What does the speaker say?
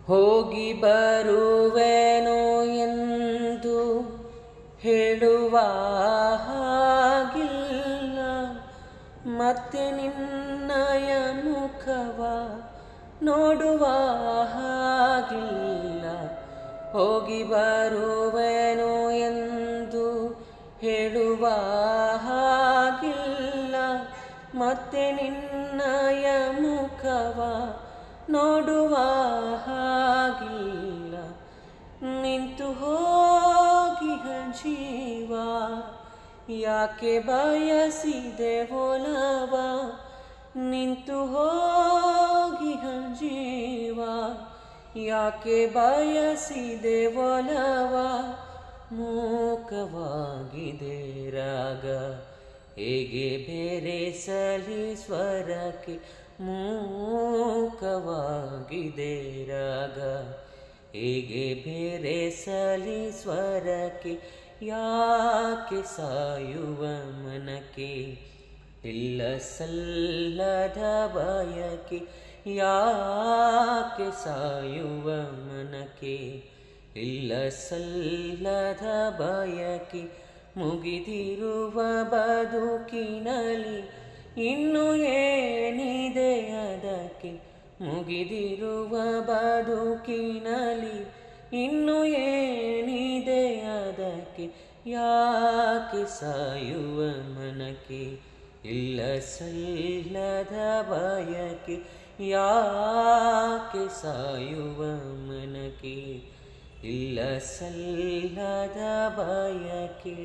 ಹೋಗಿ ಬರುವೆನೋ ಎಂದು ಹೇಳುವ ಹಾಗಿಲ್ಲ, ಮತ್ತೆ ನಿನ್ನಯ ಮುಖವ ನೋಡುವ ಹಾಗಿಲ್ಲ. ಹೋಗಿ ಬರುವೆನೋ ಎಂದು ಹೇಳುವ ಹಾಗಿಲ್ಲ, ಮತ್ತೆ ನಿನ್ನಯ ಮುಖವ ನೋಡುವ ಹಾಗಿಲ್ಲ. ನಿಂತು ಹೋಗಿಹ ಜೀವ, ಯಾಕೆ ಬಯಸಿದೆ ಒಲವ. ನಿಂತು ಹೋಗಿಹ ಜೀವ, ಯಾಕೆ ಬಯಸಿದೆ ಒಲವ. ಮೂಕವಾಗಿದೆ ರಾಗ, ಹೇಗೆ ಬೆರೆಸಲಿ ಸ್ವರಕ್ಕೆ. ಮೂಕವಾಗಿದೆ ರಾಗ, ಹೇಗೆ ಬೆರೆಸಲಿ ಸ್ವರಕ್ಕೆ. ಯಾಕೆ ಸಾಯುವ ಮನಕ್ಕೆ ಇಲ್ಲ ಸಲ್ಲದ ಬಯಕೆ. ಯಾಕೆ ಸಾಯುವ ಮನಕ್ಕೆ ಇಲ್ಲ ಸಲ್ಲದ ಬಯಕೆ. ಮುಗಿದಿರುವ ಬದುಕಿನಲ್ಲಿ ಇನ್ನು ಏನಿದೆ ಅದಕ್ಕೆ. ಮುಗಿದಿರುವ ಬದುಕಿನಲ್ಲಿ ಇನ್ನು ಏನಿದೆ ಅದಕ್ಕೆ. ಯಾಕೆ ಸಾಯುವ ಮನಕ್ಕೆ ಇಲ್ಲ ಸಲ್ಲದ ಬಯಕೆ. ಯಾಕೆ ಸಾಯುವ ಮನಕ್ಕೆ ಇಲ್ಲ ಸಲ್ಲದ ಬಯಕೆ.